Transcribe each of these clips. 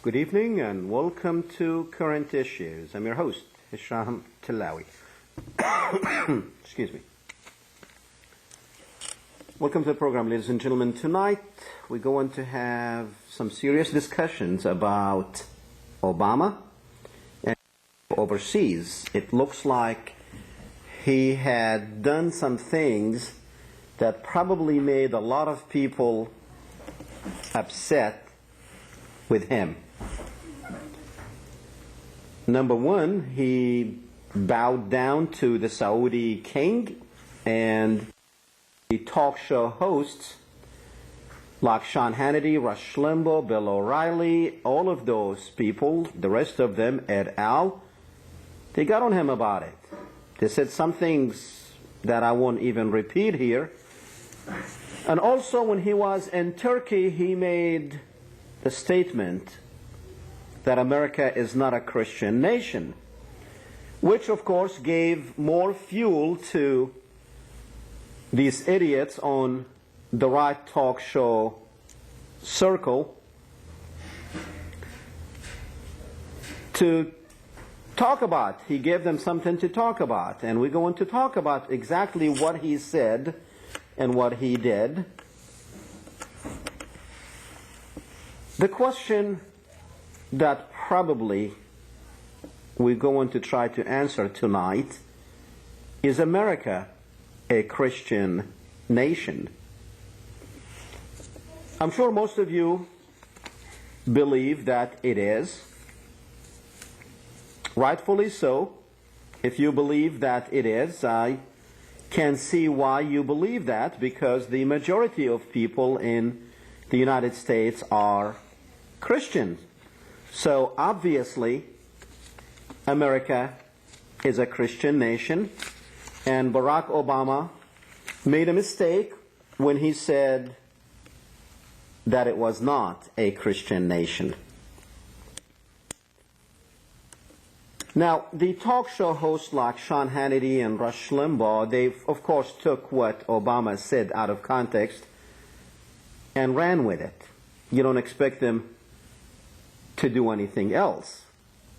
Good evening and welcome to Current Issues. I'm your host, Hesham Tillawi. Excuse me. Welcome to the program, ladies and gentlemen. Tonight we're going to have some serious discussions about Obama and overseas. It looks like he had done some things that probably made a lot of people upset with him. Number one, he bowed down to the Saudi king, and the talk show hosts like Sean Hannity, Rush Limbaugh, Bill O'Reilly, all of those people, the rest of them, et al., they got on him about it. They said some things that I won't even repeat here. And also when he was in Turkey, he made the statement that America is not a Christian nation, which of course gave more fuel to these idiots on the right talk show circle to talk about. He gave them something to talk about, and we're going to talk about exactly what he said and what he did. The question that probably we're going to try to answer tonight is America a Christian nation? I'm sure most of you believe that it is. Rightfully so. If you believe that it is, I can see why you believe that, because the majority of people in the United States are Christians. So obviously America is a Christian nation, and Barack Obama made a mistake when he said that it was not a Christian nation. Now, the talk show hosts like Sean Hannity and Rush Limbaugh, they of course took what Obama said out of context and ran with it. You don't expect them to do anything else.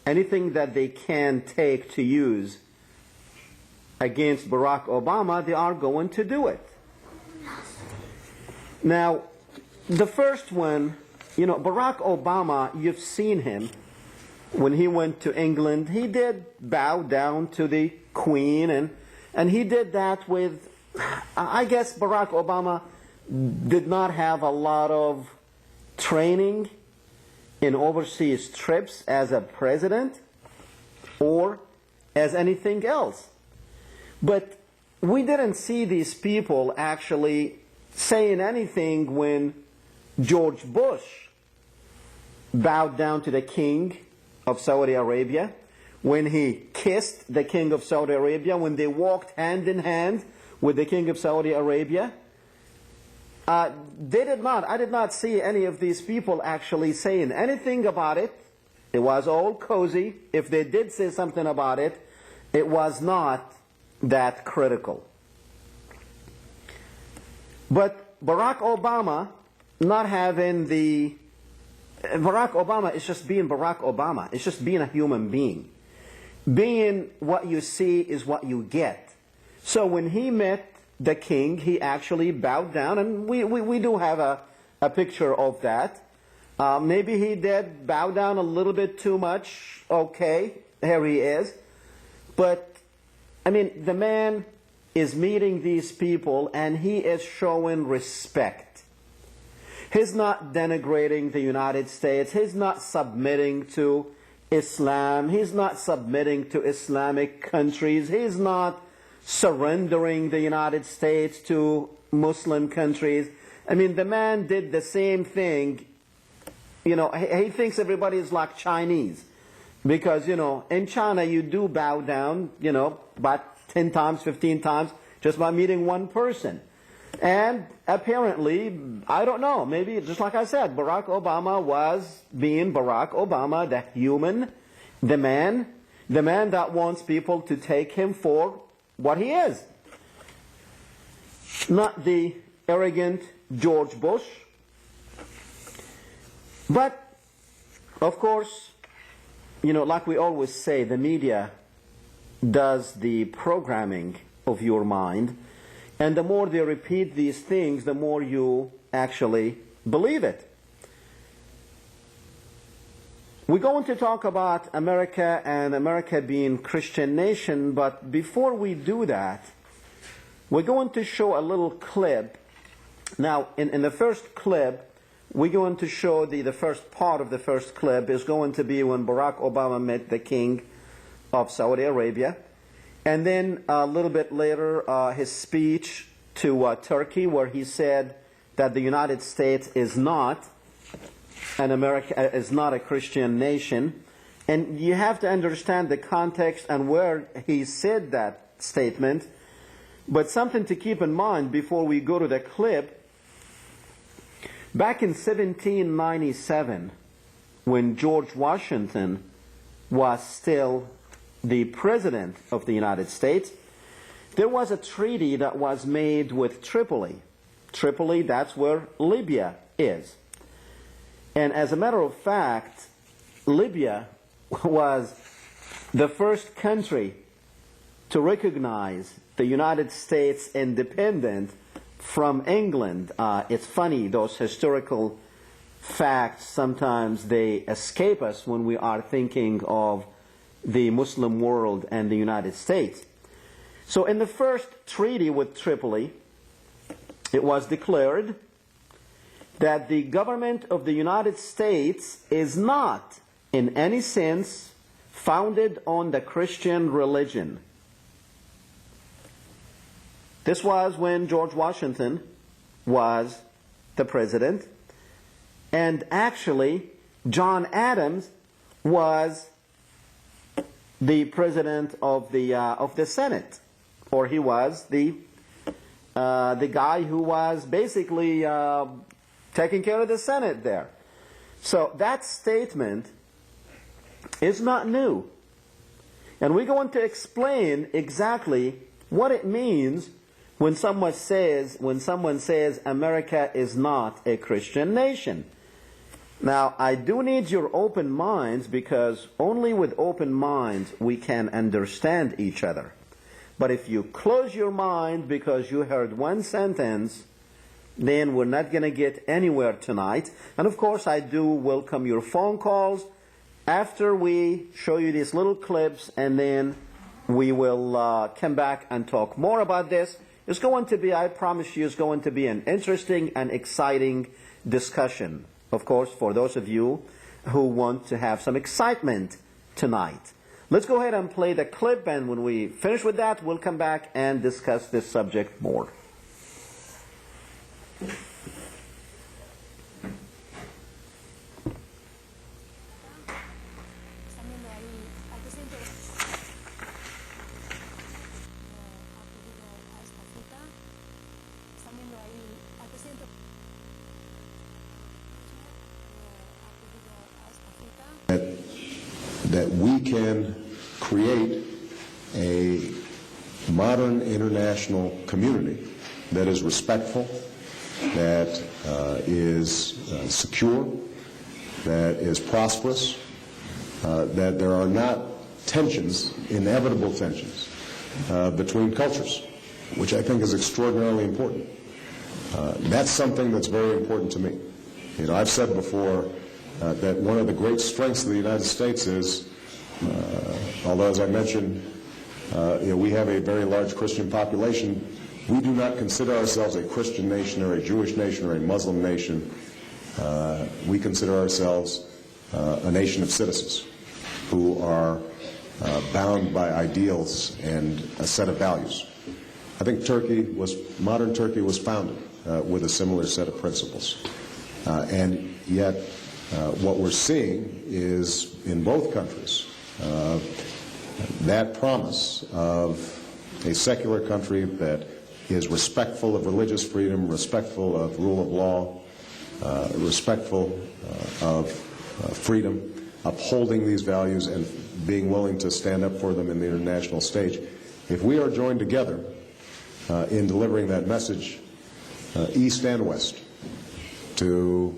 Anything that they can take to use against Barack Obama, they are going to do it. Now, the first one, Barack Obama, you've seen him. When he went to England, he did bow down to the Queen, and he did that with, I guess Barack Obama did not have a lot of training in overseas trips as a president or as anything else. But we didn't see these people actually saying anything when George Bush bowed down to the king of Saudi Arabia, when he kissed the king of Saudi Arabia, when they walked hand in hand with the king of Saudi Arabia. I did not see any of these people actually saying anything about it. It was all cozy. If they did say something about it, it was not that critical. But Barack Obama Barack Obama is just being Barack Obama. It's just being a human being. Being what you see is what you get. So when he met the king, he actually bowed down, and we do have a picture of that. Maybe he did bow down a little bit too much. Okay, here he is. But, the man is meeting these people, and he is showing respect. He's not denigrating the United States. He's not submitting to Islam. He's not submitting to Islamic countries. He's not surrendering the United States to Muslim countries. The man did the same thing. He thinks everybody is like Chinese. Because, in China you do bow down, about 10 times, 15 times, just by meeting one person. And apparently, I don't know, maybe just like I said, Barack Obama was being Barack Obama, the human, the man that wants people to take him for what he is. Not the arrogant George Bush. But Of course, like we always say, the media does the programming of your mind, and the more they repeat these things, the more you actually believe it. We're going to talk about America and America being Christian nation, but before we do that, we're going to show a little clip. Now, in the first clip, we're going to show the first part of the first clip is going to be when Barack Obama met the king of Saudi Arabia. And then a little bit later, his speech to Turkey, where he said that the United States is not a Christian nation. And you have to understand the context and where he said that statement. But something to keep in mind before we go to the clip, back in 1797, when George Washington was still the President of the United States, there was a treaty that was made with Tripoli. Tripoli, that's where Libya is. And as a matter of fact, Libya was the first country to recognize the United States independent from England. It's funny, those historical facts, sometimes they escape us when we are thinking of the Muslim world and the United States. So in the first treaty with Tripoli, it was declared that the government of the United States is not, in any sense, founded on the Christian religion. This was when George Washington was the president, and actually John Adams was the president of the Senate, or he was the guy who was basically taking care of the Senate there. So that statement is not new, and we're going to explain exactly what it means when someone says America is not a Christian nation. Now, I do need your open minds, because only with open minds we can understand each other. But if you close your mind because you heard one sentence, then we're not going to get anywhere tonight. And of course, I do welcome your phone calls after we show you these little clips, and then we will come back and talk more about this. It's going to be, I promise you, it's going to be an interesting and exciting discussion. Of course, for those of you who want to have some excitement tonight. Let's go ahead and play the clip, and when we finish with that, we'll come back and discuss this subject more. That we can create a modern international community that is respectful, that is secure, that is prosperous, that there are not tensions, inevitable tensions, between cultures, which I think is extraordinarily important. That's something that's very important to me. I've said before that one of the great strengths of the United States is, although as I mentioned, we have a very large Christian population, we do not consider ourselves a Christian nation or a Jewish nation or a Muslim nation. We consider ourselves a nation of citizens who are bound by ideals and a set of values. I think modern Turkey was founded with a similar set of principles. And yet, what we're seeing is, in both countries, that promise of a secular country that is respectful of religious freedom, respectful of rule of law, respectful of freedom, upholding these values and being willing to stand up for them in the international stage. If we are joined together in delivering that message, east and west, to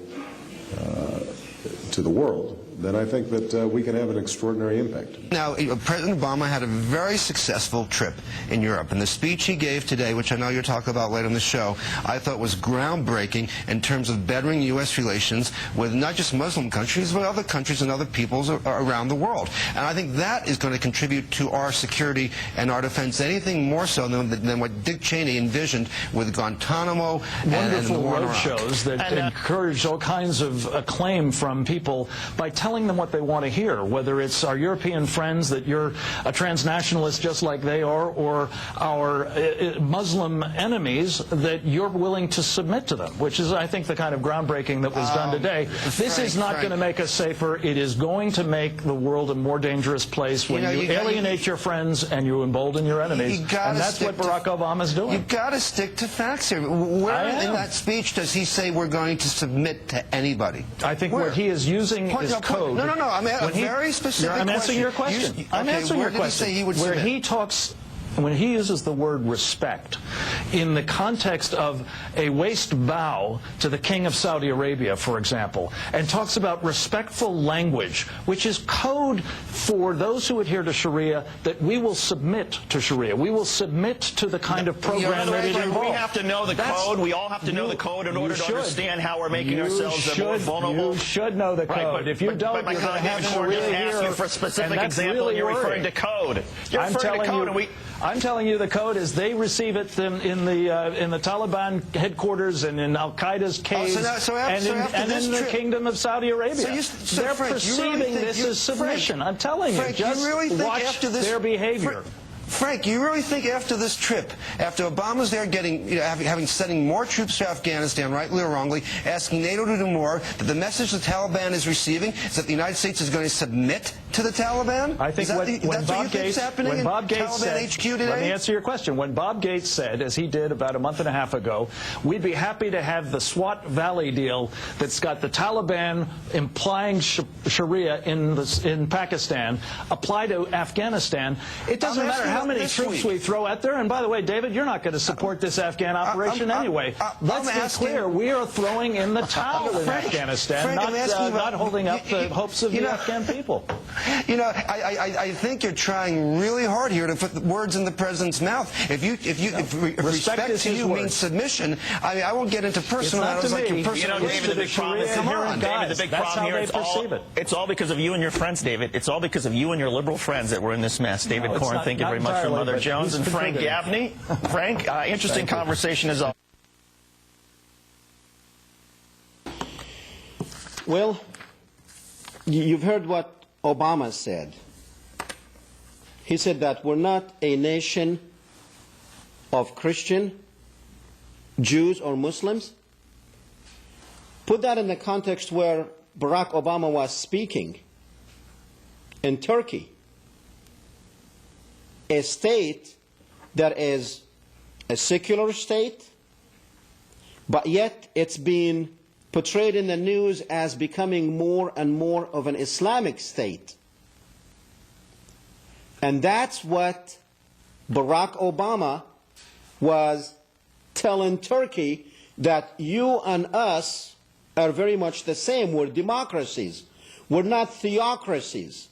the world, then I think that we can have an extraordinary impact. Now, President Obama had a very successful trip in Europe, and the speech he gave today, which I know you'll talk about later in the show, I thought was groundbreaking in terms of bettering U.S. relations with not just Muslim countries, but other countries and other peoples around the world. And I think that is going to contribute to our security and our defense, anything more so than what Dick Cheney envisioned with Guantanamo and the war in Iraq. Wonderful road shows that encourage all kinds of acclaim from people by telling them what they want to hear, whether it's our European friends that you're a transnationalist just like they are, or our Muslim enemies that you're willing to submit to them, which is, I think, the kind of groundbreaking that was done today. This is not going to make us safer. It is going to make the world a more dangerous place when you alienate your friends and you embolden your enemies. And that's what Barack Obama's doing. You've got to stick to facts here. Where in that speech does he say we're going to submit to anybody? I think what he is using is code. No. I'm a very specific question. I'm answering your question. I'm answering your question. Where he talks, when he uses the word respect in the context of a waist bow to the King of Saudi Arabia, for example, and talks about respectful language, which is code for those who adhere to Sharia, that we will submit to Sharia. We will submit to the kind of program that it involves. We have to know the code. We all have to know the code in order to understand how we're making ourselves more vulnerable. You should know the code. If you don't, you're going to have Sharia here. Asking for a specific example, and you're referring to code. You're referring to code, and I'm telling you the code is they receive it in the Taliban headquarters and in Al-Qaeda's caves and in the Kingdom of Saudi Arabia. They're perceiving this as submission. I'm telling you, just watch their behavior. Frank, you really think after this trip, after Obama's there sending more troops to Afghanistan, rightly or wrongly, asking NATO to do more, that the message the Taliban is receiving is that the United States is going to submit to the Taliban? I think when Bob Gates said, HQ today? Let me answer your question. When Bob Gates said, as he did about a month and a half ago, we'd be happy to have the Swat Valley deal that's got the Taliban implying Sharia in Pakistan apply to Afghanistan, it doesn't matter how many troops we throw out there. And by the way, David, you're not going to support this Afghan operation anyway. Let's be clear. We are throwing in the towel in Afghanistan, not holding up the hopes of the Afghan people. You know, I think you're trying really hard here to put the words in the president's mouth. If respect to you means submission, I won't get into personal matters like your personal. David, the big problem is, David, the big problem here, it's all because of you and your friends, David. It's all because of you and your liberal friends that we're in this mess. David Corn, thank you very much from Mother Jones, and Frank Gaffney. Frank, interesting conversation as always. Well, you've heard what Obama said. He said that we're not a nation of Christian, Jews, or Muslims. Put that in the context where Barack Obama was speaking in Turkey, a state that is a secular state, but yet it's being portrayed in the news as becoming more and more of an Islamic state. And that's what Barack Obama was telling Turkey, that you and us are very much the same. We're democracies. We're not theocracies.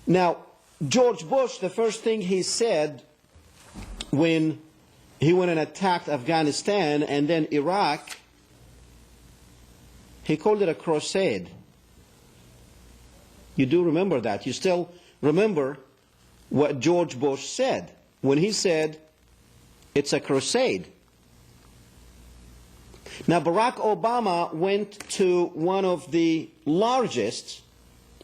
Now, George Bush, the first thing he said when he went and attacked Afghanistan and then Iraq, he called it a crusade. You do remember that. You still remember what George Bush said when he said it's a crusade. Now, Barack Obama went to one of the largest,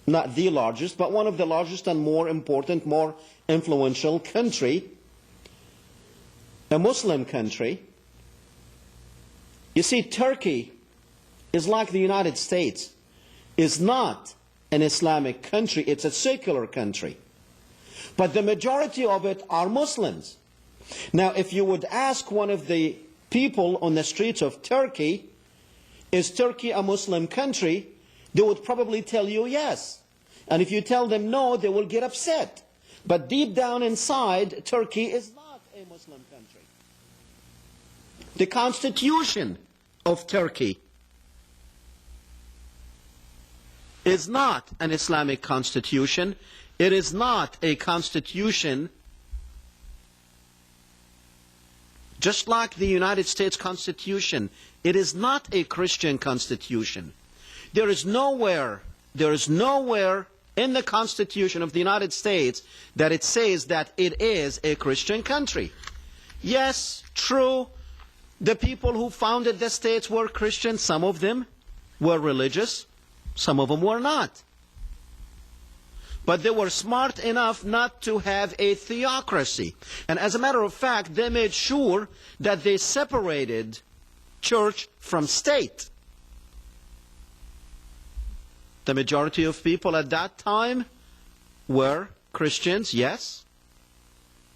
not the largest, but one of the largest and more important, more influential country, a Muslim country. You see, Turkey is like the United States. It's not an Islamic country, it's a secular country. But the majority of it are Muslims. Now, if you would ask one of the people on the streets of Turkey, is Turkey a Muslim country? They would probably tell you yes. And if you tell them no, they will get upset. But deep down inside, Turkey is not a Muslim country. The constitution of Turkey is not an Islamic constitution. It is not a constitution just like the United States Constitution. It is not a Christian constitution. There is nowhere in the Constitution of the United States that it says that it is a Christian country. Yes, true, the people who founded the states were Christian. Some of them were religious. Some of them were not. But they were smart enough not to have a theocracy. And as a matter of fact, they made sure that they separated church from state. The majority of people at that time were Christians, yes.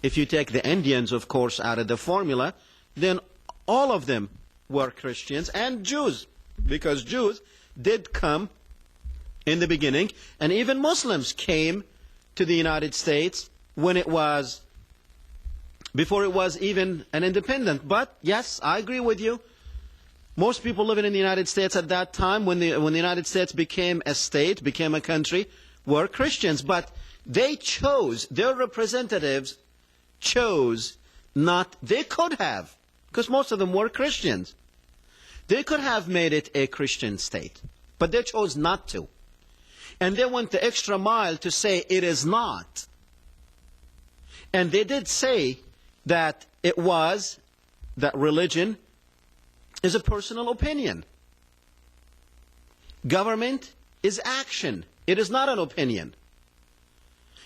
If you take the Indians, of course, out of the formula, then all of them were Christians, and Jews, because Jews did come in the beginning, and even Muslims came to the United States when it was, before it was even an independent. But yes, I agree with you. Most people living in the United States at that time, when the United States became a state, became a country, were Christians. But they chose, their representatives chose not, they could have, because most of them were Christians. They could have made it a Christian state, but they chose not to. And they went the extra mile to say it is not. And they did say that it was, that religion is a personal opinion. Government is action. It is not an opinion.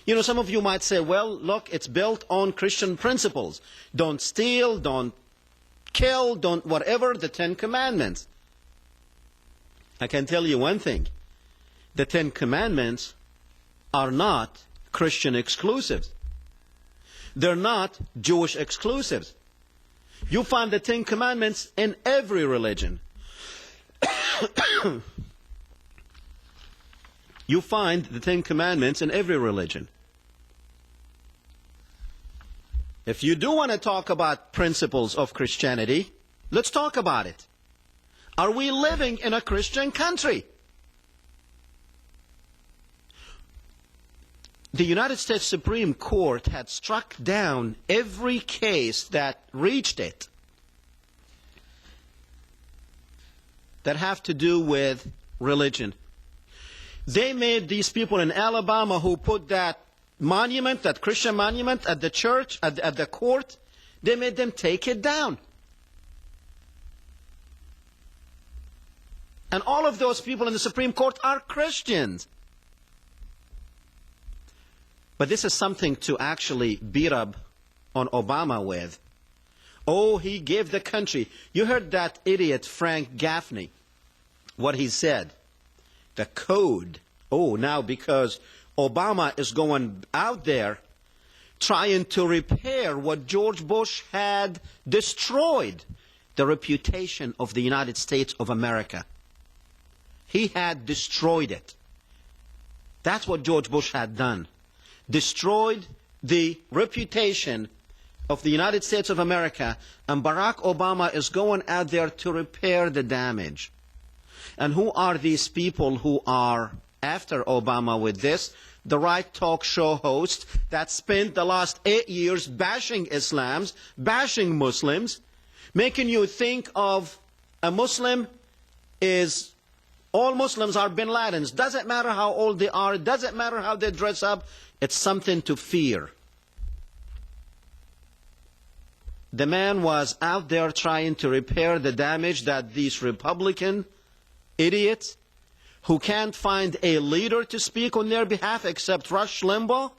You know, some of you might say, well, look, it's built on Christian principles. Don't steal, don't kill, don't whatever, the 10 Commandments. I can tell you one thing. The 10 Commandments are not Christian exclusives. They're not Jewish exclusives. You find the 10 Commandments in every religion. You find the 10 Commandments in every religion. If you do want to talk about principles of Christianity, let's talk about it. Are we living in a Christian country? The United States Supreme Court had struck down every case that reached it that have to do with religion. They made these people in Alabama who put that monument, that Christian monument at the church, at the court, they made them take it down. And all of those people in the Supreme Court are Christians. But this is something to actually beat up on Obama with. Oh, he gave the country. You heard that idiot Frank Gaffney, what he said. The code. Oh, now because Obama is going out there trying to repair what George Bush had destroyed, the reputation of the United States of America. He had destroyed it. That's what George Bush had done. Destroyed the reputation of the United States of America, and Barack Obama is going out there to repair the damage. And who are these people who are after Obama with this? The right talk show hosts that spent the last 8 years bashing Islams, bashing Muslims, making you think of a Muslim is, all Muslims are bin Ladens. Doesn't matter how old they are, doesn't matter how they dress up, it's something to fear. The man was out there trying to repair the damage that these Republican idiots who can't find a leader to speak on their behalf except Rush Limbaugh.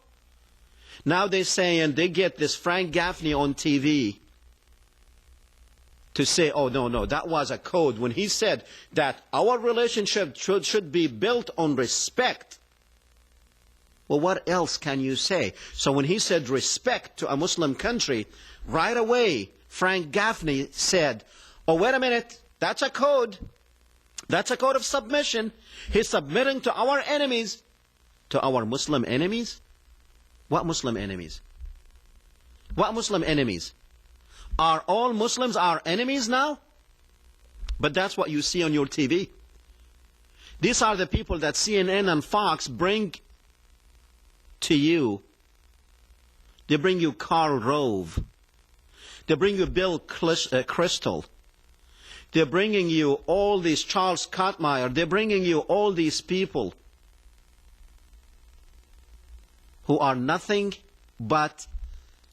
Now they're saying they get this Frank Gaffney on TV to say, oh, no, that was a code. When he said that our relationship should be built on respect. Well, what else can you say? So when he said respect to a Muslim country, right away Frank Gaffney said, oh, wait a minute, that's a code. That's a code of submission. He's submitting to our enemies. To our Muslim enemies? What Muslim enemies? What Muslim enemies? Are all Muslims our enemies now? But that's what you see on your TV. These are the people that CNN and Fox bring to you. They bring you Karl Rove. They bring you Bill Kristol. They're bringing you all these Charles Kottmeyer. They're bringing you all these people who are nothing but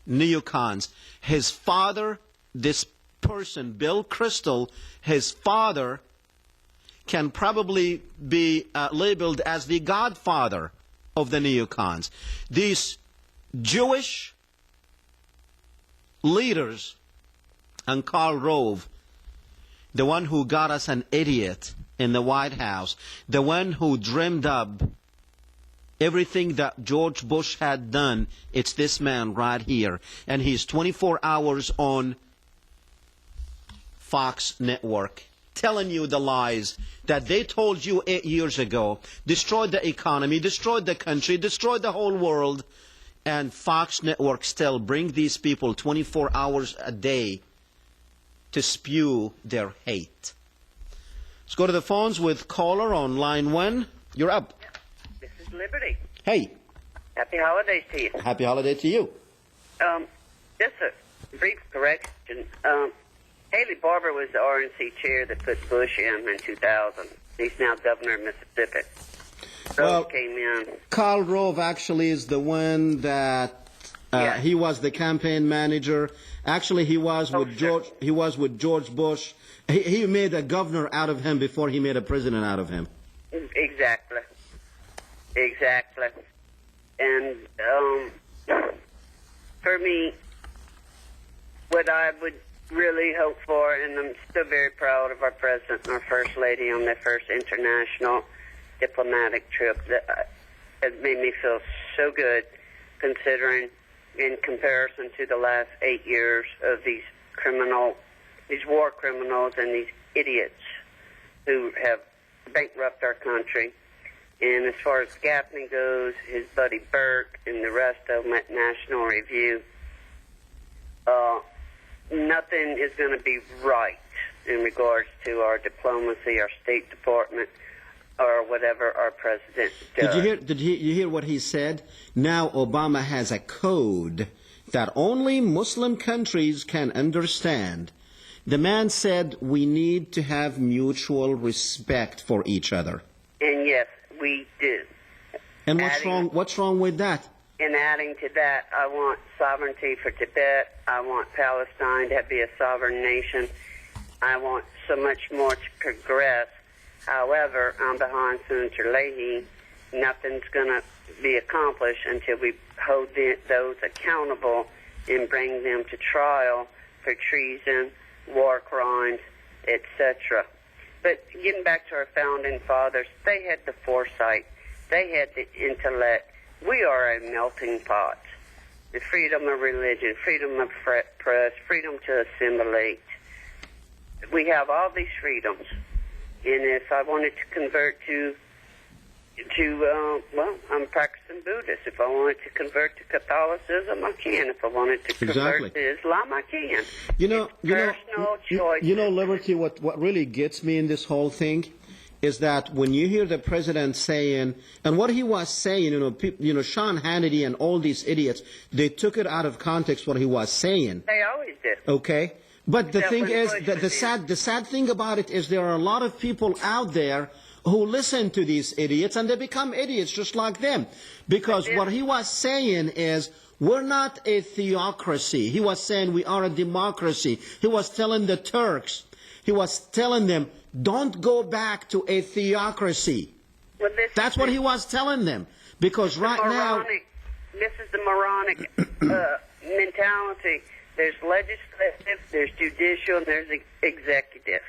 neocons. His father, this person, Bill Kristol, his father can probably be labeled as the godfather of the neocons. These Jewish leaders and Karl Rove, the one who got us an idiot in the White House, the one who dreamed up everything that George Bush had done, it's this man right here. And he's 24 hours on Fox Network telling you the lies that they told you 8 years ago, destroyed the economy, destroyed the country, destroyed the whole world, and Fox Network still bring these people 24 hours a day to spew their hate. Let's go to the phones with caller on line 1. You're up. This is Liberty. Hey. Happy holidays to you. Happy holiday to you. Just a brief correction. Haley Barbour was the RNC chair that put Bush in 2000. He's now governor of Mississippi. Well, came in. Karl Rove actually is the one that he was the campaign manager. Actually, he was with George. He was with George Bush. He made a governor out of him before he made a president out of him. Exactly. Exactly. And for me, what I would really hope for, and I'm still very proud of our president and our first lady on their first international diplomatic trip, that it made me feel so good, considering in comparison to the last 8 years of these war criminals and these idiots who have bankrupted our country. And as far as Gaffney goes, his buddy Burke and the rest of them at National Review, nothing is going to be right in regards to our diplomacy, our State Department, or whatever our president does. Did you hear what he said? Now Obama has a code that only Muslim countries can understand. The man said we need to have mutual respect for each other. And yes, we do. And what's wrong with that? And adding to that, I want sovereignty for Tibet. I want Palestine to be a sovereign nation. I want so much more to progress. However, I'm behind Senator Leahy. Nothing's going to be accomplished until we hold those accountable and bring them to trial for treason, war crimes, etc. But getting back to our founding fathers, they had the foresight. They had the intellect. We are a melting pot. The freedom of religion, freedom of press, freedom to assimilate. We have all these freedoms. And if I wanted to convert well, I'm a practicing Buddhist. If I wanted to convert to Catholicism, I can. If I wanted to convert to Islam, I can. Personal choice. Liberty, what really gets me in this whole thing is that when you hear the president saying, and what he was saying, Sean Hannity and all these idiots, they took it out of context what he was saying. They always did. Okay? But the thing is, the sad thing about it is there are a lot of people out there who listen to these idiots and they become idiots just like them. Because what he was saying is, we're not a theocracy. He was saying we are a democracy. He was telling the Turks, he was telling them, don't go back to a theocracy. Well, that's what he was telling them. Because right now... This is the moronic mentality. There's legislative, there's judicial, and there's executive.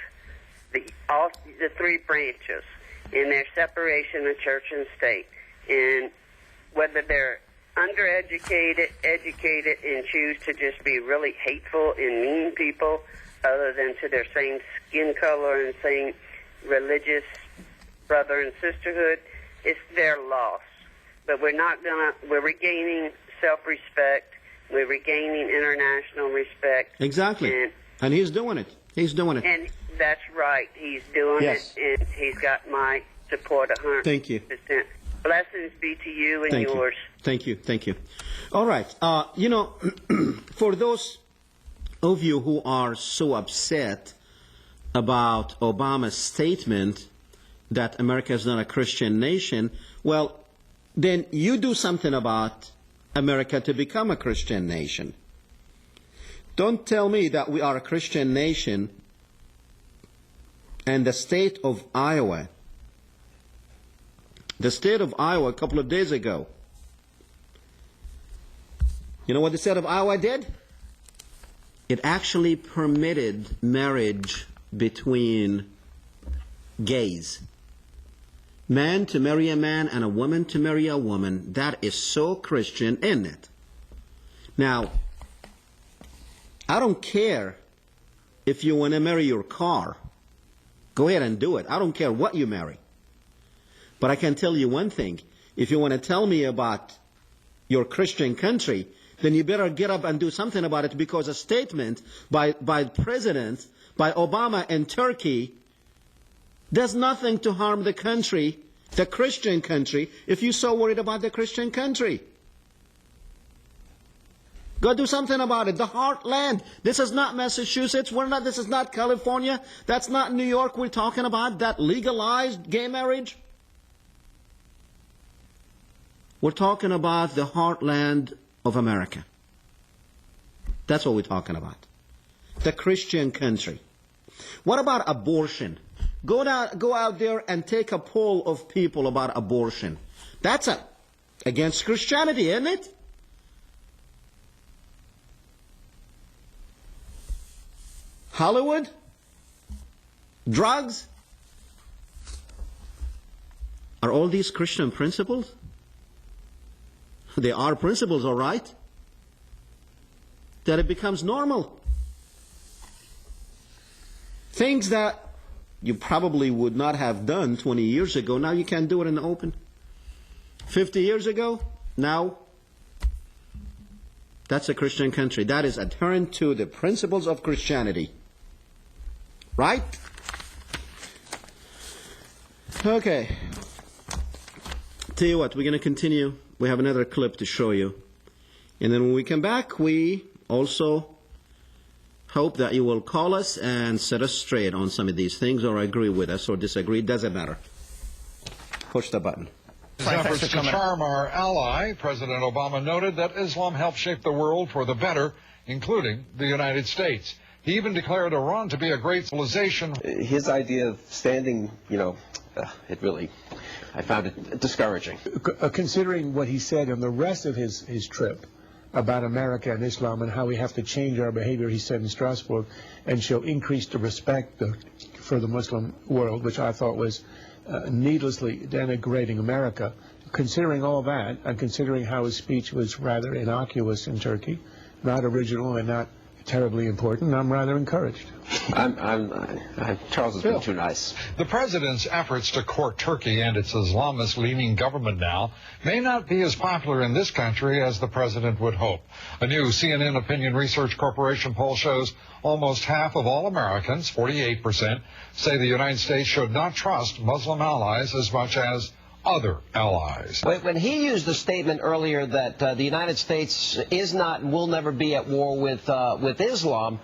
The three branches. In their separation of church and state. And whether they're undereducated, educated, and choose to just be really hateful and mean people other than to their same skin color and same religious brother and sisterhood, it's their loss. But we're regaining self-respect. We're regaining international respect. Exactly. And he's doing it. He's doing it. And that's right. He's doing it. And he's got my support 100%. Thank you. Blessings be to you and yours. Thank you. Thank you. All right. You know, for those of you who are so upset about Obama's statement that America is not a Christian nation, well, then you do something about America to become a Christian nation. Don't tell me that we are a Christian nation and the state of Iowa a couple of days ago, you know what the state of Iowa did? It actually permitted marriage between gays. Man to marry a man and a woman to marry a woman. That is so Christian, isn't it? Now, I don't care if you want to marry your car. Go ahead and do it. I don't care what you marry. But I can tell you one thing. If you want to tell me about your Christian country, then you better get up and do something about it, because a statement by President, by Obama and Turkey, does nothing to harm the country, the Christian country, if you're so worried about the Christian country. Go do something about it. The heartland. This is not Massachusetts. This is not California. That's not New York we're talking about, that legalized gay marriage. We're talking about the heartland of America. That's what we're talking about. The Christian country. What about abortion? Go out there and take a poll of people about abortion. That's against Christianity, isn't it? Hollywood? Drugs? Are all these Christian principles? They are principles, all right. That it becomes normal. Things that you probably would not have done 20 years ago, now you can do it in the open. 50 years ago, now that's a Christian country. That is adherent to the principles of Christianity. Right? Okay. Tell you what, we're going to continue. We have another clip to show you. And then when we come back, we also hope that you will call us and set us straight on some of these things, or agree with us or disagree. Doesn't matter. Push the button. His efforts to charm our ally, President Obama noted that Islam helped shape the world for the better, including the United States. He even declared Iran to be a great civilization. His idea of standing, I found it discouraging. Considering what he said on the rest of his trip about America and Islam and how we have to change our behavior, he said in Strasbourg, and show increased respect for the Muslim world, which I thought was needlessly denigrating America. Considering all that, and considering how his speech was rather innocuous in Turkey, not original and not terribly important, I'm rather encouraged. Charles has been too nice. The president's efforts to court Turkey and its Islamist-leaning government now may not be as popular in this country as the president would hope. A new CNN Opinion Research Corporation poll shows almost half of all Americans, 48%, say the United States should not trust Muslim allies as much as other allies. When he used the statement earlier that the United States is not and will never be at war with Islam,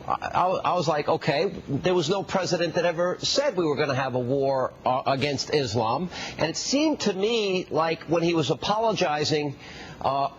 I was like, okay, there was no president that ever said we were going to have a war against Islam. And it seemed to me like when he was apologizing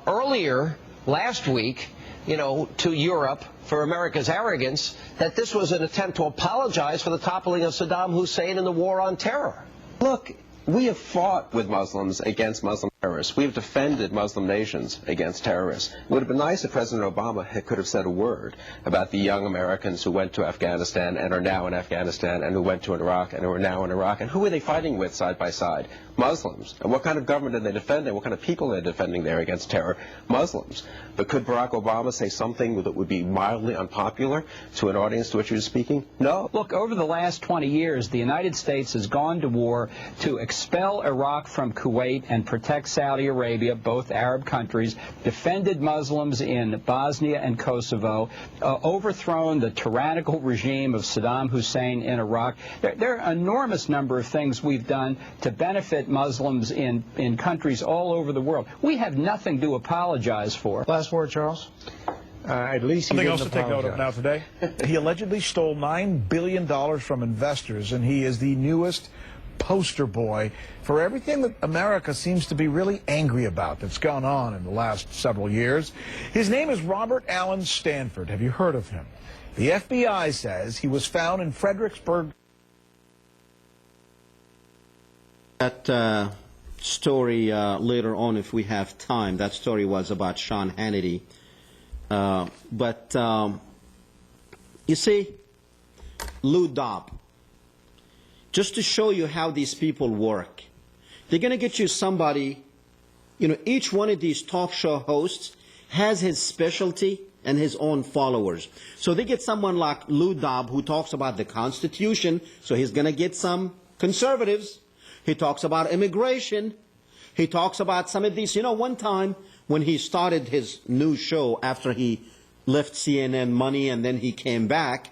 earlier last week, to Europe for America's arrogance, that this was an attempt to apologize for the toppling of Saddam Hussein and the war on terror. Look, we have fought with Muslims against Muslim terrorists. We have defended Muslim nations against terrorists. It would have been nice if President Obama could have said a word about the young Americans who went to Afghanistan and are now in Afghanistan, and who went to Iraq and who are now in Iraq. And who are they fighting with side by side? Muslims. And what kind of government are they defending? What kind of people are they defending there against terror? Muslims. But could Barack Obama say something that would be mildly unpopular to an audience to which he was speaking? No. Look, over the last 20 years, the United States has gone to war to expel Iraq from Kuwait and protect Saudi Arabia, both Arab countries, defended Muslims in Bosnia and Kosovo, overthrown the tyrannical regime of Saddam Hussein in Iraq. There are an enormous number of things we've done to benefit Muslims in countries all over the world. We have nothing to apologize for. Last word, Charles? At least something else to take note of now today. He allegedly stole $9 billion from investors, and he is the newest poster boy for everything that America seems to be really angry about that's gone on in the last several years. His name is Robert Allen Stanford. Have you heard of him? The FBI says he was found in Fredericksburg. That story later on, if we have time, that story was about Sean Hannity. But you see, Lou Dobb, just to show you how these people work, they're going to get you somebody, you know, each one of these talk show hosts has his specialty and his own followers. So they get someone like Lou Dobb who talks about the Constitution, so he's going to get some conservatives. He talks about immigration. He talks about some of these, you know, one time when he started his new show after he left CNN Money and then he came back,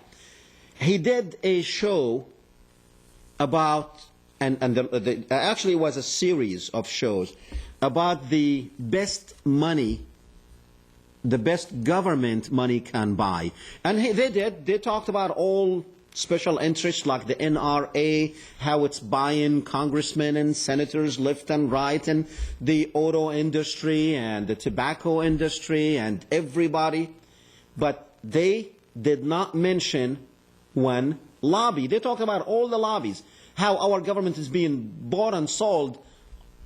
he did a show about, actually it was a series of shows about the best money, the best government money can buy. And they talked about all special interests like the NRA, how it's buying congressmen and senators left and right, and the auto industry and the tobacco industry and everybody. But they did not mention one lobby. They talked about all the lobbies, how our government is being bought and sold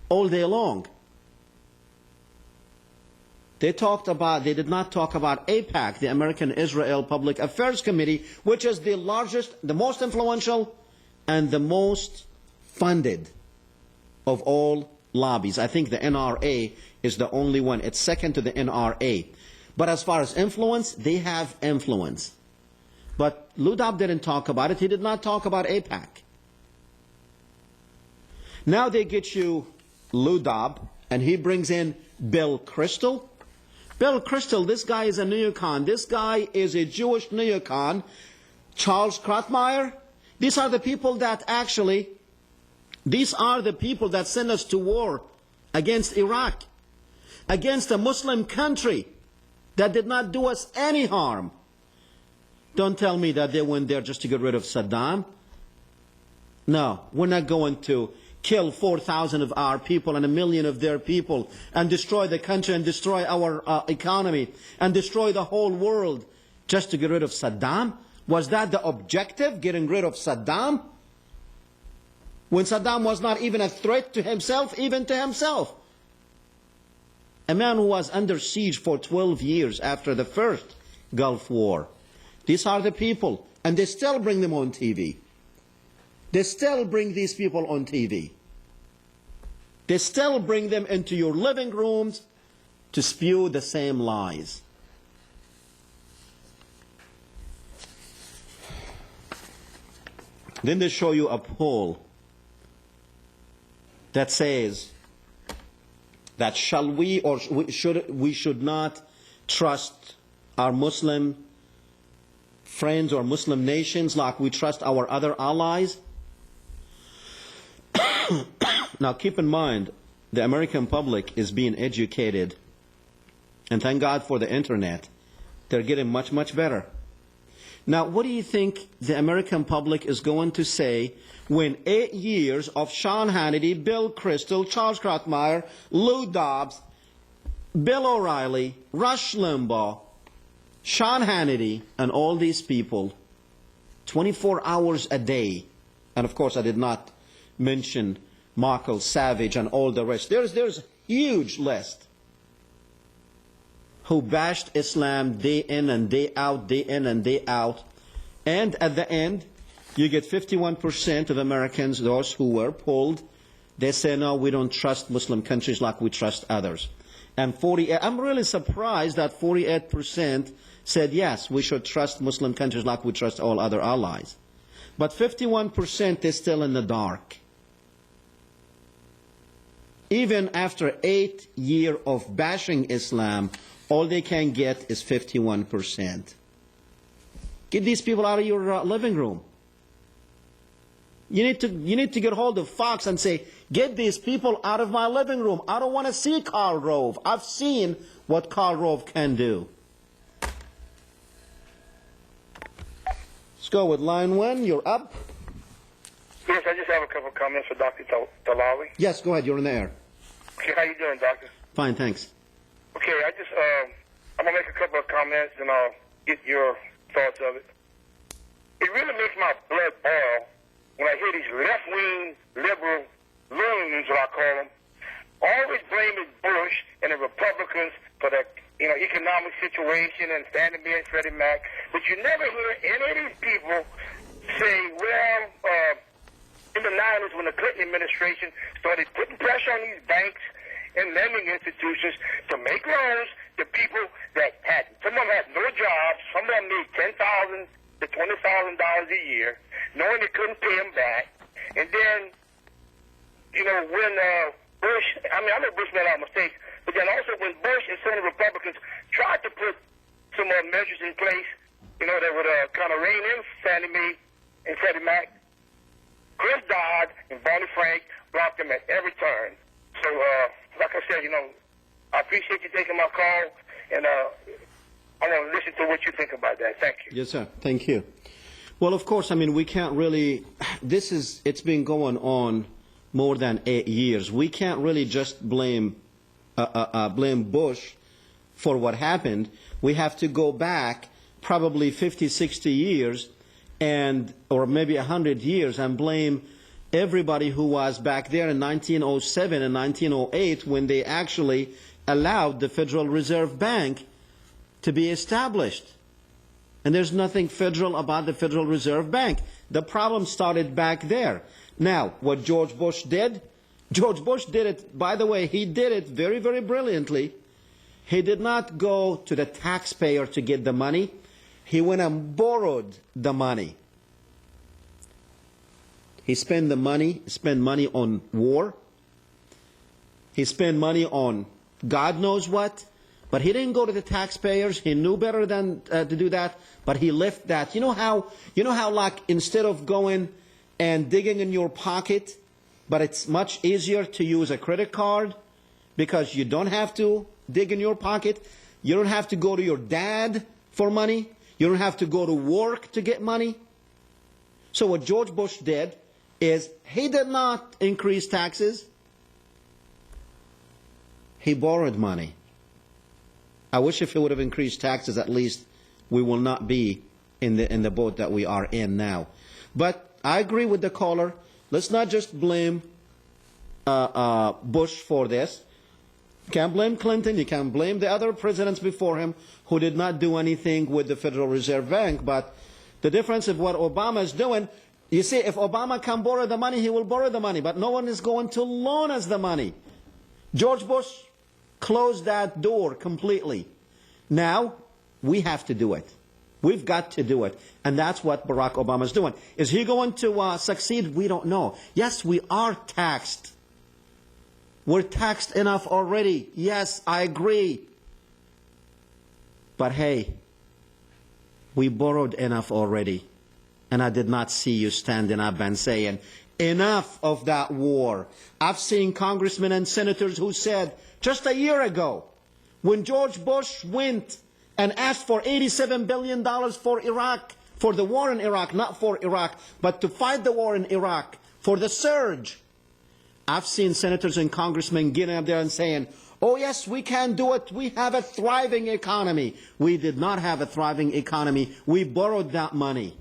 all day long. They did not talk about AIPAC, the American Israel Public Affairs Committee, which is the largest, the most influential, and the most funded of all lobbies. I think the NRA is the only one. It's second to the NRA. But as far as influence, they have influence. But Lou Dobb didn't talk about it. He did not talk about AIPAC. Now they get you Lou Dobb, and he brings in Bill Kristol. Bill Kristol, this guy is a neocon. This guy is a Jewish neocon. Charles Krautmeyer. These are the people that send us to war against Iraq, against a Muslim country that did not do us any harm. Don't tell me that they went there just to get rid of Saddam. No, we're not going to kill 4,000 of our people and 1 million of their people and destroy the country and destroy our economy and destroy the whole world just to get rid of Saddam? Was that the objective, getting rid of Saddam? When Saddam was not even a threat to himself, even to himself. A man who was under siege for 12 years after the first Gulf War. These are the people, and they still bring them on TV. They still bring these people on TV. They still bring them into your living rooms to spew the same lies. Then they show you a poll that says that we should not trust our Muslim friends or Muslim nations like we trust our other allies. Now keep in mind, the American public is being educated, and thank God for the internet. They're getting much, much better. Now, what do you think the American public is going to say when 8 years of Sean Hannity, Bill Kristol, Charles Krautmeyer, Lou Dobbs, Bill O'Reilly, Rush Limbaugh, Sean Hannity, and all these people, 24 hours a day, and of course I did not mention Michael Savage and all the rest. There's a huge list who bashed Islam day in and day out, day in and day out. And at the end, you get 51% of Americans, those who were polled, they say, no, we don't trust Muslim countries like we trust others. And I'm really surprised that 48% said, yes, we should trust Muslim countries like we trust all other allies. But 51% is still in the dark. Even after 8 years of bashing Islam, all they can get is 51%. Get these people out of your living room. You need to get hold of Fox and say, get these people out of my living room. I don't want to see Karl Rove. I've seen what Karl Rove can do. Let's go with line 1. You're up. Yes, I just have a couple of comments for Dr. Tillawi. Yes, go ahead. You're in the air. Okay, how you doing, Doctor? Fine, thanks. Okay, I'm going to make a couple of comments and I'll get your thoughts of it. It really makes my blood boil when I hear these left-wing liberal loons, what I call them, always blaming Bush and the Republicans for the economic situation and Fannie Mae and Freddie Mac, but you never hear any of these people say, well, in the 90s when the Clinton administration started putting pressure on these banks and lending institutions to make loans to people that some of them had no jobs, some of them made $10,000 to $20,000 a year, knowing they couldn't pay them back. And then, when Bush, I know Bush made a lot of mistakes, but then also when Bush and some of the Republicans tried to put some measures in place, that would kind of rein in Fannie Mae and Freddie Mac, Chris Dodd and Barney Frank blocked them at every turn. So, like I said, I appreciate you taking my call, and I want to listen to what you think about that. Thank you. Yes, sir. Thank you. Well, of course, we can't really, it's been going on more than 8 years. We can't really just blame Bush for what happened. We have to go back probably 50, 60 years or maybe 100 years and blame everybody who was back there in 1907 and 1908 when they actually allowed the Federal Reserve Bank to be established. And there's nothing federal about the Federal Reserve Bank. The problem started back there. Now, what George Bush did it, by the way, he did it very, very brilliantly. He did not go to the taxpayer to get the money. He went and borrowed the money. He spent money on war. He spent money on God knows what. But he didn't go to the taxpayers. He knew better than to do that. But he left that. You know how like instead of going and digging in your pocket, but it's much easier to use a credit card because you don't have to dig in your pocket. You don't have to go to your dad for money. You don't have to go to work to get money. So what George Bush did is he did not increase taxes. He borrowed money. I wish if he would have increased taxes, at least we will not be in the boat that we are in now. But I agree with the caller. Let's not just blame Bush for this. You can't blame Clinton. You can't blame the other presidents before him who did not do anything with the Federal Reserve Bank. But the difference of what Obama is doing, you see, if Obama can borrow the money, he will borrow the money. But no one is going to loan us the money. George Bush closed that door completely. Now, we have to do it. We've got to do it. And that's what Barack Obama is doing. Is he going to succeed? We don't know. Yes, we are taxed. We're taxed enough already. Yes, I agree. But hey, we borrowed enough already. And I did not see you standing up and saying, enough of that war. I've seen congressmen and senators who said, just a year ago, when George Bush went and asked for $87 billion for Iraq, for the war in Iraq, not for Iraq, but to fight the war in Iraq, for the surge. I've seen senators and congressmen getting up there and saying, oh yes, we can do it. We have a thriving economy. We did not have a thriving economy. We borrowed that money.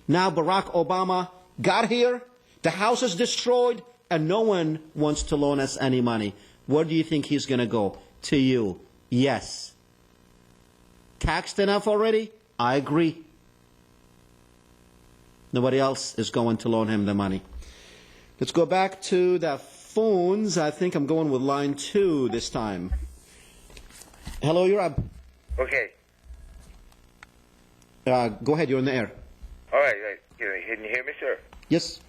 Now Barack Obama got here, the house is destroyed, and no one wants to loan us any money. Where do you think he's going to go? To you. Yes. Taxed enough already? I agree. Nobody else is going to loan him the money. Let's go back to the phones. I think I'm going with line 2 this time. Hello, you're up. Okay. Go ahead, you're in the air. All right. Can you hear me, sir? Yes.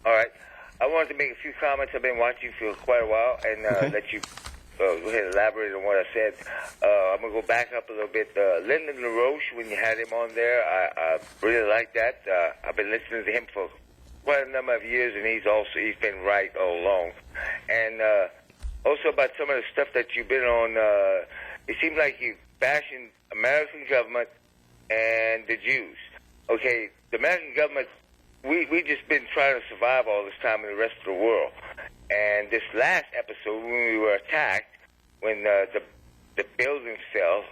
All right. I wanted to make a few comments. I've been watching you for quite a while, and let you go ahead and elaborate on what I said. I'm going to go back up a little bit. Lyndon LaRoche, when you had him on there, I really like that. I've been listening to him for quite a number of years, and he's been right all along. And also about some of the stuff that you've been on, it seems like you're bashing American government and the Jews. Okay, the American government, we just been trying to survive all this time in the rest of the world. And this last episode, when we were attacked, when the buildings fell,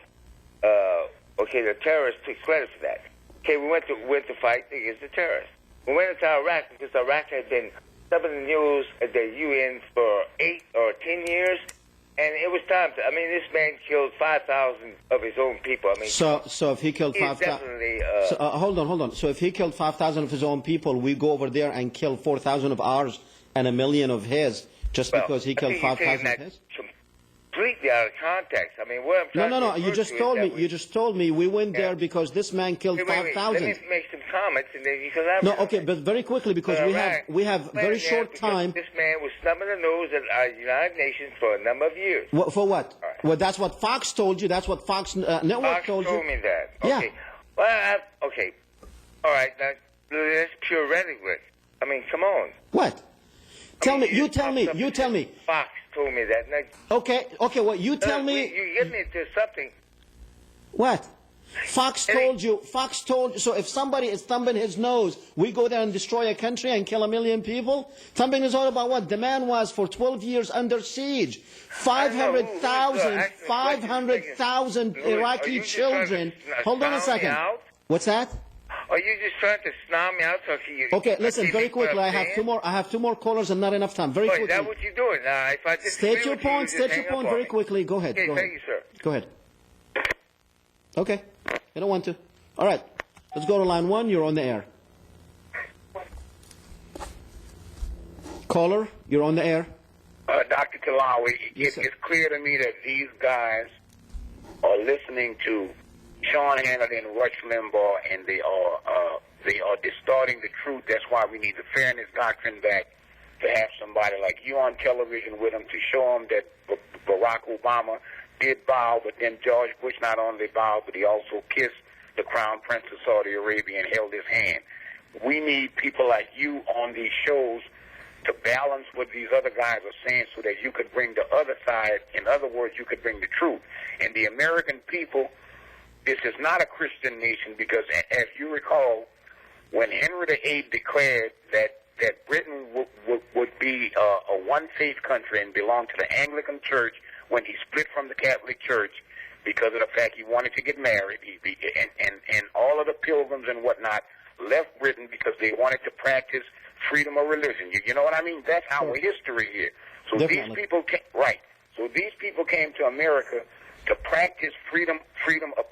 okay, the terrorists took credit for that. Okay, we went to fight against the terrorists. We went into Iraq because Iraq had been up in the news at the UN for 8 or 10 years, and it was time to. I mean, this man killed 5,000 of his own people. I mean, so if he killed 5,000, hold on. So if he killed 5,000 of his own people, we go over there and kill 4,000 of ours and 1 million of his, just because he killed 5,000 of his? Completely out of context. I mean, what I'm trying no. You just told me we went there because this man killed 5,000. Let me make some comments and then you can elaborate. No, okay, but very quickly because we have very short time. This man was snubbing the nose at our United Nations for a number of years. For what? Right. Well, that's what Fox told you. That's what Fox Network told you. Fox told me that. Yeah. Okay. Well, okay. All right. Now, that's pure rhetoric. I mean, come on. What? You tell me. Fox told me that. Now, okay, well, you tell me. You get me to something. What? Fox told you. So if somebody is thumbing his nose, we go there and destroy a country and kill 1 million people? Thumbing his nose about what? The man was for 12 years under siege. 500,000 Iraqi children. Hold on a second. What's that? Are you just trying to snob me out? Okay, listen, very quickly. I have two more callers and not enough time. Very quickly. Is that what you're doing? If I just state your point very quickly. Go ahead. Okay, thank you, sir. Go ahead. Okay. I don't want to. All right. Let's go to line 1. You're on the air. Caller, you're on the air. Dr. Tillawi, it's clear to me that these guys are listening to Sean Hannity and Rush Limbaugh, and they are distorting the truth. That's why we need the fairness doctrine back, to have somebody like you on television with them to show them that Barack Obama did bow, but then George Bush not only bowed, but he also kissed the Crown Prince of Saudi Arabia and held his hand. We need people like you on these shows to balance what these other guys are saying so that you could bring the other side. In other words, you could bring the truth. And the American people, this is not a Christian nation, because as you recall, when Henry VIII declared that Britain would be a one-faith country and belong to the Anglican Church, when he split from the Catholic Church because of the fact he wanted to get married, and all of the pilgrims and whatnot left Britain because they wanted to practice freedom of religion. You know what I mean? That's our history here. So these people came to America to practice freedom of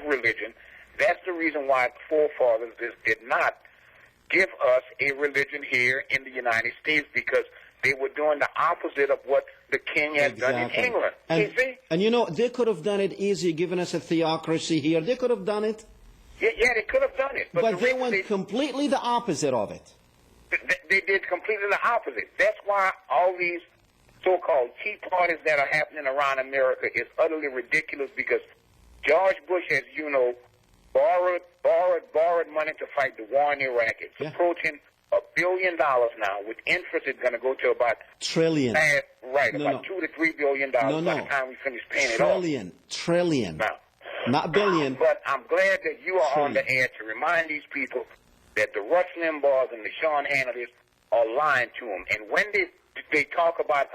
religion. That's the reason why the forefathers did not give us a religion here in the United States, because they were doing the opposite of what the king had done in England. And you know, they could have done it easy, giving us a theocracy here. They could have done it. Yeah, they could have done it. But they went completely the opposite of it. They did completely the opposite. That's why all these so-called tea parties that are happening around America is utterly ridiculous, because George Bush, as you know, borrowed money to fight the war in Iraq. It's approaching $1 billion now. With interest, it's going to go to about trillion. About $2 to $3 billion by the time we finish paying it off. Trillion. Now, not billion. But I'm glad that you are on the air to remind these people that the Rush Limbaughs and the Sean Hannitys are lying to them. And when they talk about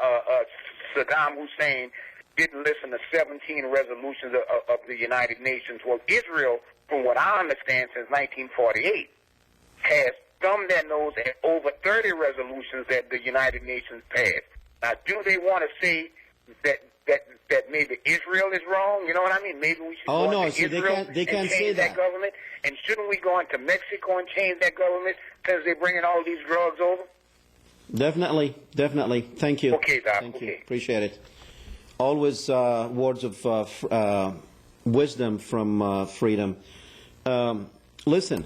Saddam Hussein didn't listen to 17 resolutions of the United Nations, well, Israel, from what I understand, since 1948, has thumbed their nose at over 30 resolutions that the United Nations passed. Now, do they want to say that maybe Israel is wrong? You know what I mean? Maybe we should go into Israel they can't and say change that government? And shouldn't we go into Mexico and change that government because they're bringing all these drugs over? Definitely. Thank you. Okay, Doc. Thank you. Appreciate it. Always words of wisdom from Freedom. Listen,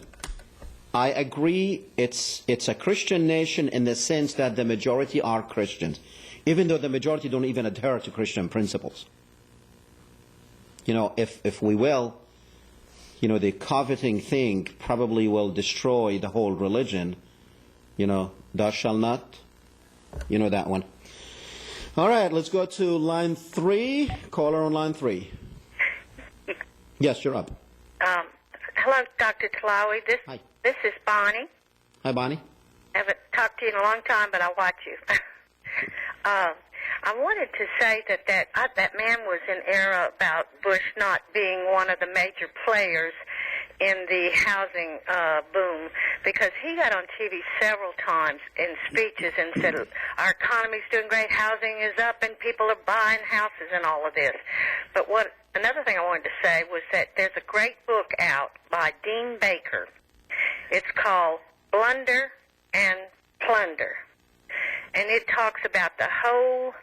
I agree it's a Christian nation in the sense that the majority are Christians, even though the majority don't even adhere to Christian principles. You know, if we will, you know, the coveting thing probably will destroy the whole religion. You know, thou shalt not, you know that one. All right, let's go to line 3. Caller on line 3. Yes, you're up. Hello, Dr. Tillawi. This is Bonnie. Hi, Bonnie. I haven't talked to you in a long time, but I watch you. I wanted to say that man was in error about Bush not being one of the major players in the housing boom, because he got on TV several times in speeches and said, our economy's doing great, housing is up, and people are buying houses and all of this. But another thing I wanted to say was that there's a great book out by Dean Baker. It's called Blunder and Plunder. And it talks about the whole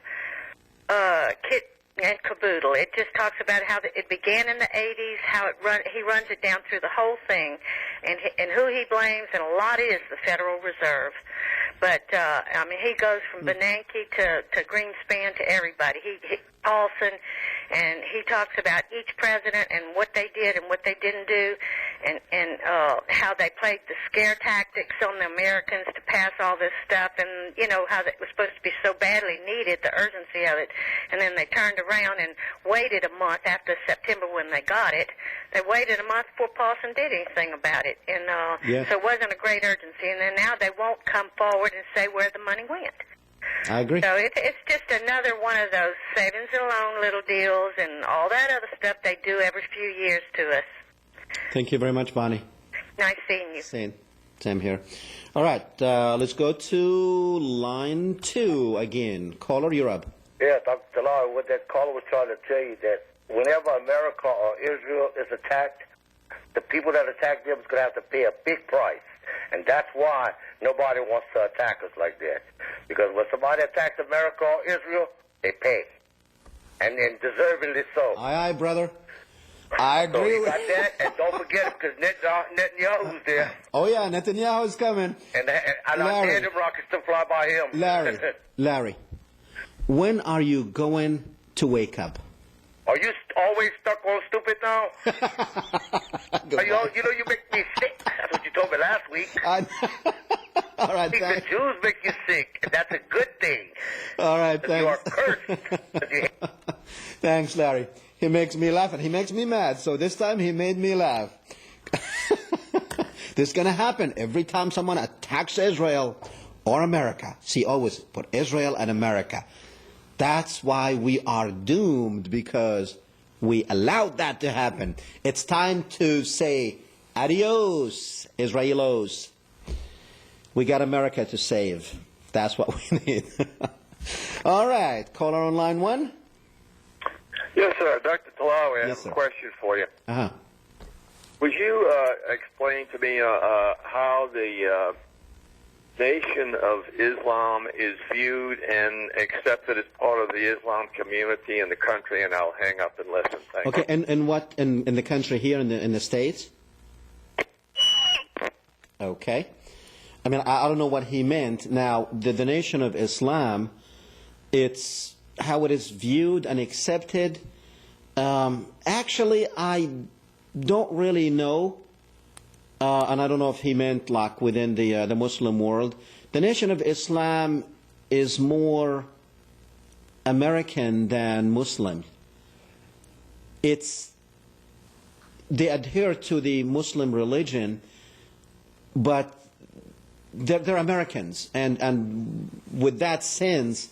kit and caboodle. It just talks about how it began in the 80s, how he runs it down through the whole thing, and who he blames, and a lot is the Federal Reserve. But, I mean, he goes from Bernanke to Greenspan to everybody. Paulson, and he talks about each president and what they did and what they didn't do, and how they played the scare tactics on the Americans to pass all this stuff, and, you know, how it was supposed to be so badly needed, the urgency of it, and then they turned around and waited a month after September when they got it. They waited a month before Paulson did anything about it, and so it wasn't a great urgency, and then now they won't come forward and say where the money went. I agree. So it's just another one of those savings and loan little deals and all that other stuff they do every few years to us. Thank you very much, Bonnie. Nice seeing you. Same here. All right, let's go to line 2 again. Caller, you're up. Yeah, Dr. Tillawi, what that caller was trying to tell you, that whenever America or Israel is attacked, the people that attack them is going to have to pay a big price. And that's why nobody wants to attack us like that. Because when somebody attacks America or Israel, they pay. And deservingly so. Aye, aye, brother. I agree. So you got that, and don't forget it, because Netanyahu's there. Oh, yeah, Netanyahu's coming. And I hear them rockets to fly by him. Larry, when are you going to wake up? Are you always stuck on stupid now? You make me sick. That's what you told me last week. All right, the Jews make you sick, and that's a good thing. All right, thanks. You are cursed. Thanks, Larry. He makes me laugh, and he makes me mad. So this time he made me laugh. This is going to happen every time someone attacks Israel or America. See, always put Israel and America. That's why we are doomed, because we allowed that to happen. It's time to say adios, Israelos. We got America to save. That's what we need. All right, caller on line 1. Yes, sir. Dr. Tillawi, I have a question for you. Uh-huh. Would you explain to me how the Nation of Islam is viewed and accepted as part of the Islam community in the country? And I'll hang up and listen. Thank you. And what in the country here in the States? Okay. I mean, I don't know what he meant. Now, the Nation of Islam, it's how it is viewed and accepted. Actually, I don't really know. And I don't know if he meant like within the Muslim world. The Nation of Islam is more American than Muslim. They adhere to the Muslim religion, but they're Americans, and with that sense,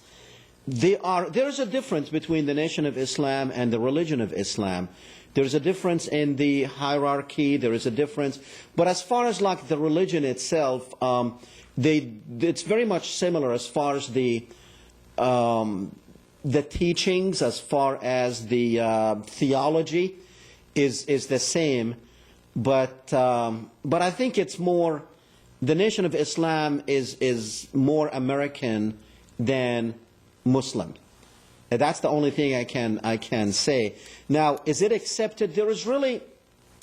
there is a difference between the Nation of Islam and the religion of Islam. There's a difference in the hierarchy. There is a difference, but as far as like the religion itself, it's very much similar as far as the teachings, as far as the theology is the same, but I think it's more. The Nation of Islam is more American than Muslim. That's the only thing I can say. Now, is it accepted? There is really,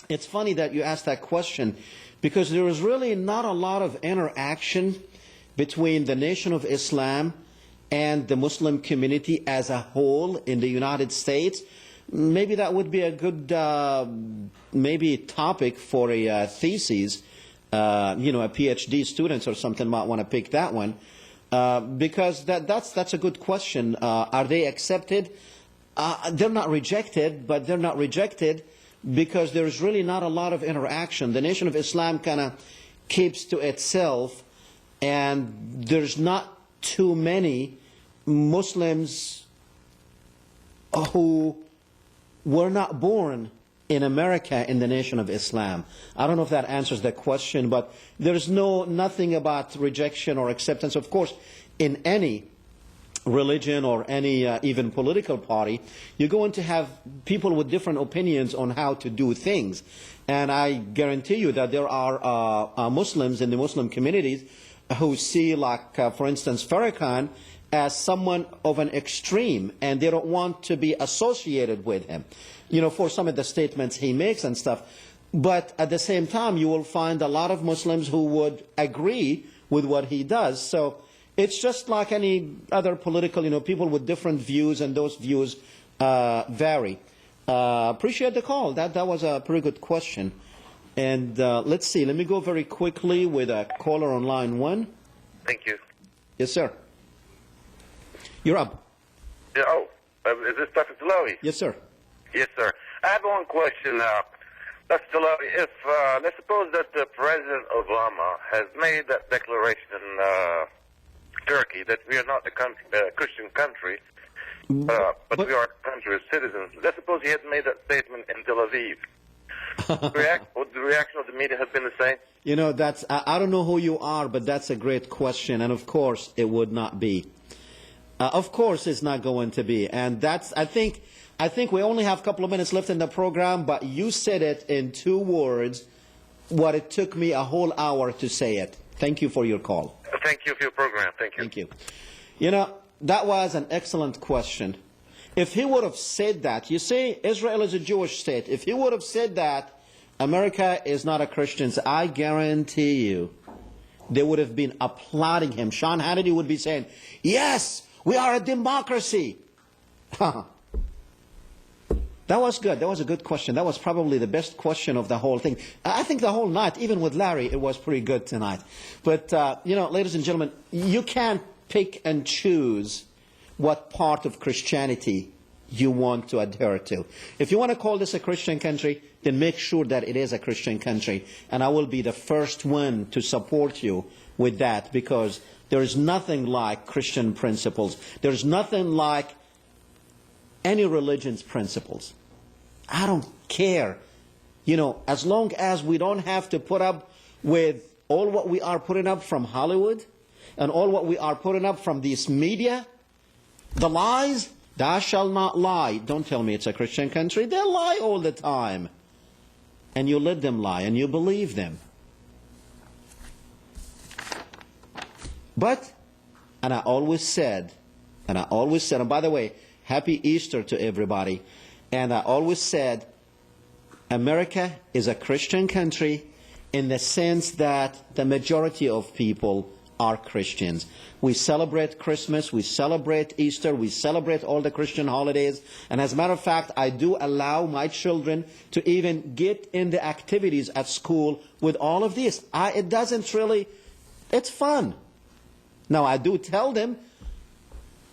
It's funny that you asked that question, because there is really not a lot of interaction between the Nation of Islam and the Muslim community as a whole in the United States. Maybe that would be a good maybe topic for a thesis. You know, a PhD students or something might want to pick that one, because that's a good question. Are they accepted? They're not rejected, but they're not rejected because there's really not a lot of interaction. The Nation of Islam kind of keeps to itself, and there's not too many Muslims who were not born in America in the Nation of Islam. I don't know if that answers the question, but there's nothing about rejection or acceptance. Of course, in any religion or any even political party, you're going to have people with different opinions on how to do things. And I guarantee you that there are Muslims in the Muslim communities who see, like, for instance, Farrakhan as someone of an extreme, and they don't want to be associated with him, you know, for some of the statements he makes and stuff. But at the same time, you will find a lot of Muslims who would agree with what he does. So it's just like any other political, you know, people with different views, and those views vary. Appreciate the call. That was a pretty good question. And let's see. Let me go very quickly with a caller on line 1. Thank you. Yes, sir. You're up. Yeah, is this Dr. Tillawi? Yes, sir. Yes, sir. I have one question. Dr. Tillawi, if let's suppose that President Obama has made that declaration in Turkey that we are not a Christian country, but we are a country of citizens. Let's suppose he had made that statement in Tel Aviv. Would the reaction of the media have been the same? You know, I don't know who you are, but that's a great question. And of course, it would not be. Of course, it's not going to be. And I think we only have a couple of minutes left in the program, but you said it in 2 words, what it took me a whole hour to say it. Thank you for your call. Thank you for your program. Thank you. Thank you. You know, that was an excellent question. If he would have said that, you see, Israel is a Jewish state. If he would have said that, America is not a Christian, I guarantee you, they would have been applauding him. Sean Hannity would be saying, yes, we are a democracy. That was good. That was a good question. That was probably the best question of the whole thing. I think the whole night, even with Larry, it was pretty good tonight. But, you know, ladies and gentlemen, you can't pick and choose what part of Christianity you want to adhere to. If you want to call this a Christian country, then make sure that it is a Christian country. And I will be the first one to support you with that, because there is nothing like Christian principles. There's nothing like any religion's principles. I don't care. You know, as long as we don't have to put up with all what we are putting up from Hollywood and all what we are putting up from this media, the lies, thou shalt not lie. Don't tell me it's a Christian country. They lie all the time. And you let them lie and you believe them. But, and I always said, and by the way, Happy Easter to everybody. And I always said, America is a Christian country in the sense that the majority of people are Christians. We celebrate Christmas, we celebrate Easter, we celebrate all the Christian holidays. And as a matter of fact, I do allow my children to even get in the activities at school with all of this. It doesn't really, it's fun. Now, I do tell them,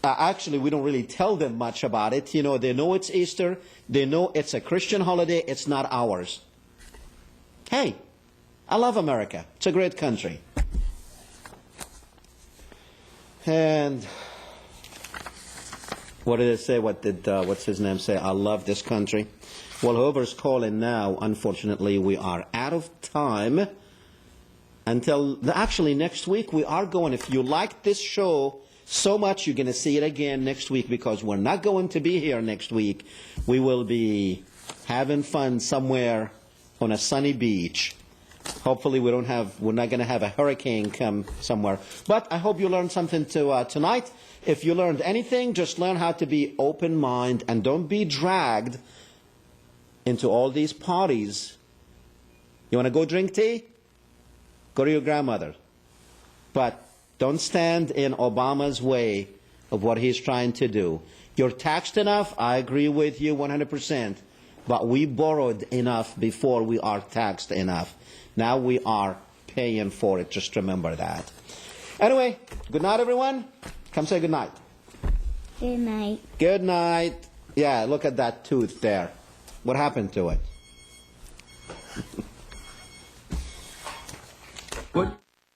actually, we don't really tell them much about it. You know, they know it's Easter. They know it's a Christian holiday. It's not ours. Hey, I love America. It's a great country. And what did it say? What's his name say? I love this country. Well, whoever's calling now, unfortunately, we are out of time. Until, actually, next week we are going. If you like this show so much, you're going to see it again next week, because we're not going to be here next week. We will be having fun somewhere on a sunny beach. Hopefully we're not going to have a hurricane come somewhere. But I hope you learned something tonight. If you learned anything, just learn how to be open-minded and don't be dragged into all these parties You want to go drink tea? Go to your grandmother. But don't stand in Obama's way of what he's trying to do. You're taxed enough, I agree with you 100%, but we borrowed enough before we are taxed enough. Now we are paying for it. Just remember that. Anyway, good night, everyone. Come say good night. Good night. Good night. Yeah, look at that tooth there. What happened to it?